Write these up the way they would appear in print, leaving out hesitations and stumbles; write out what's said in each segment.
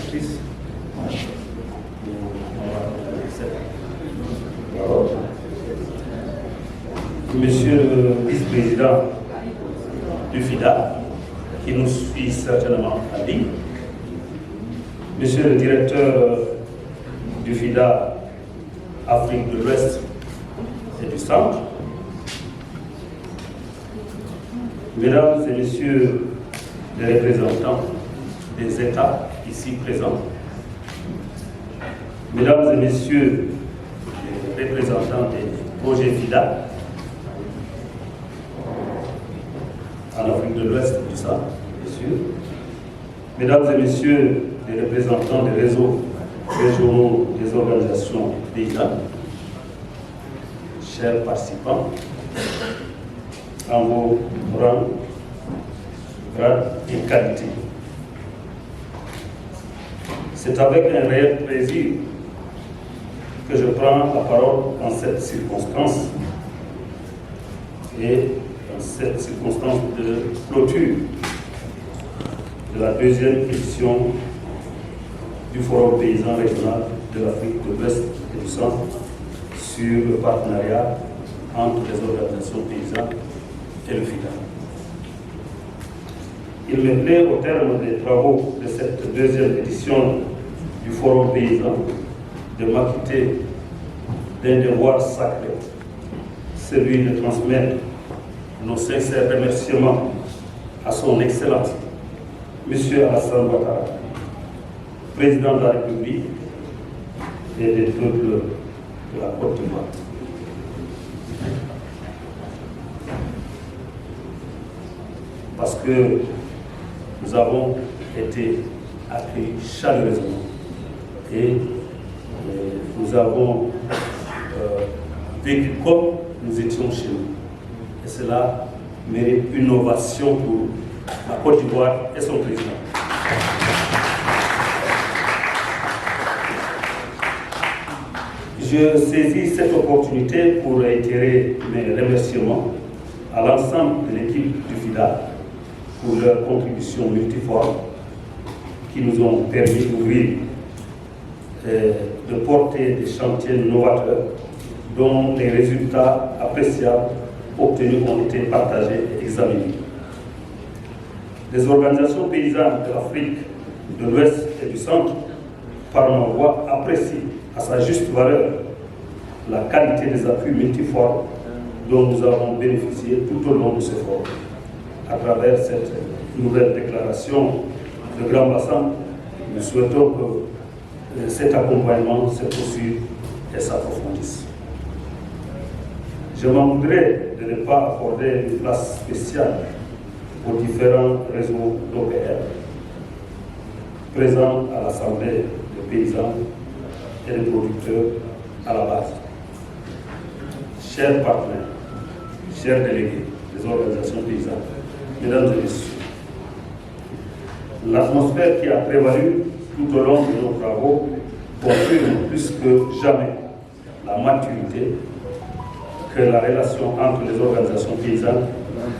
directrice. Monsieur le vice-président du FIDA, qui nous suit certainement en ligne. Monsieur le directeur du FIDA Afrique de l'Ouest et du Centre. Mesdames et messieurs les représentants des États ici présents, mesdames et messieurs les représentants des projets FIDA en Afrique de l'Ouest et du Centre, bien sûr, mesdames et messieurs les représentants des réseaux régionaux des organisations paysannes, chers participants, en vos rangs, grades et qualités. C'est avec un réel plaisir que je prends la parole en cette circonstance et dans cette circonstance de clôture de la deuxième édition du Forum paysan régional de l'Afrique de l'Ouest et du Centre sur le partenariat entre les organisations paysannes et le FIDA. Il me plaît, au terme des travaux de cette deuxième édition du Forum paysan, de m'acquitter d'un devoir sacré, celui de transmettre nos sincères remerciements à son Excellence, M. Alassane Ouattara, président de la République et des peuples de la Côte d'Ivoire. Parce que nous avons été accueillis chaleureusement et nous avons vécu comme nous étions chez nous. Et cela mérite une ovation pour la Côte d'Ivoire et son président. Je saisis cette opportunité pour réitérer mes remerciements à l'ensemble de l'équipe du FIDA pour leur contribution multiforme qui nous ont permis d'ouvrir et de porter des chantiers novateurs dont les résultats appréciables obtenus ont été partagés et examinés. Les organisations paysannes de l'Afrique de l'Ouest et du Centre, par ma voix, apprécient à sa juste valeur la qualité des appuis multiformes dont nous avons bénéficié tout au long de ce forum. À travers cette nouvelle déclaration de Grand Bassin, nous souhaitons que cet accompagnement se poursuive et s'approfondisse. Je m'en voudrais de ne pas accorder une place spéciale aux différents réseaux d'OPR présents à l'Assemblée des paysans et des producteurs à la base. Chers partenaires, chers délégués des organisations paysannes, mesdames et messieurs, l'atmosphère qui a prévalu tout au long de nos travaux confirme plus que jamais la maturité que la relation entre les organisations paysannes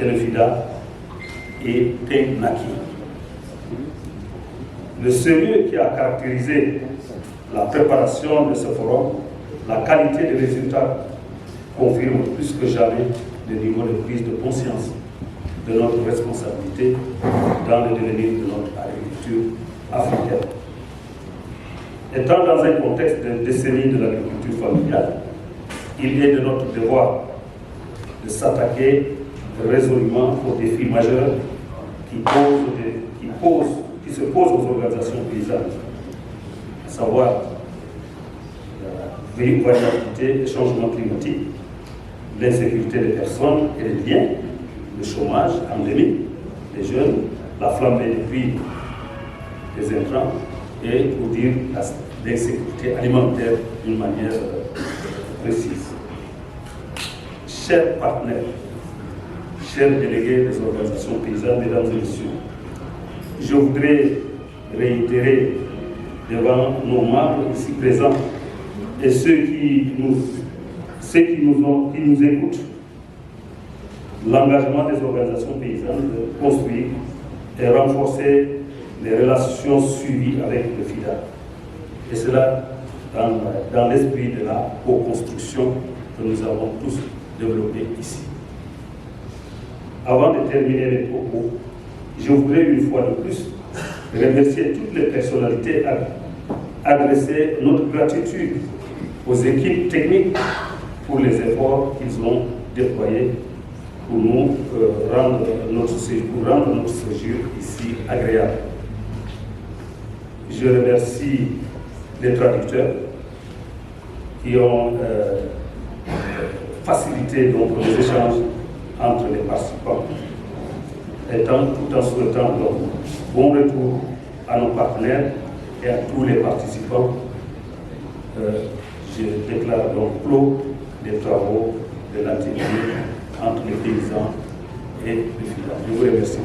et le FIDA est un acquis. Le sérieux qui a caractérisé la préparation de ce forum, la qualité des résultats confirme plus que jamais le niveau de prise de conscience de notre responsabilité dans le devenir de notre agriculture africaine. Étant dans un contexte de décennie de l'agriculture familiale, il est de notre devoir de s'attaquer résolument aux défis majeurs qui se posent aux organisations paysannes, à savoir la variabilité, le changement climatique, l'insécurité des personnes et des biens, le chômage endémique des jeunes, la flambée des prix des intrants et, pour dire, l'insécurité alimentaire d'une manière précise. Chers partenaires, chers délégués des organisations paysannes, mesdames et messieurs, je voudrais réitérer devant nos membres ici présents et ceux qui nous écoutent l'engagement des organisations paysannes de construire et renforcer les relations suivies avec le FIDA. Et cela dans l'esprit de la co-construction que nous avons tous développé ici. Avant de terminer mes propos, je voudrais une fois de plus remercier toutes les personnalités, adresser notre gratitude aux équipes techniques pour les efforts qu'ils ont déployés pour nous rendre notre séjour ici agréable. Je remercie les traducteurs qui ont facilité donc les échanges entre les participants, tout en souhaitant donc bon retour à nos partenaires et à tous les participants. Je déclare donc clos des travaux de l'atelier entre les paysans et le FIDA. Je vous remercie.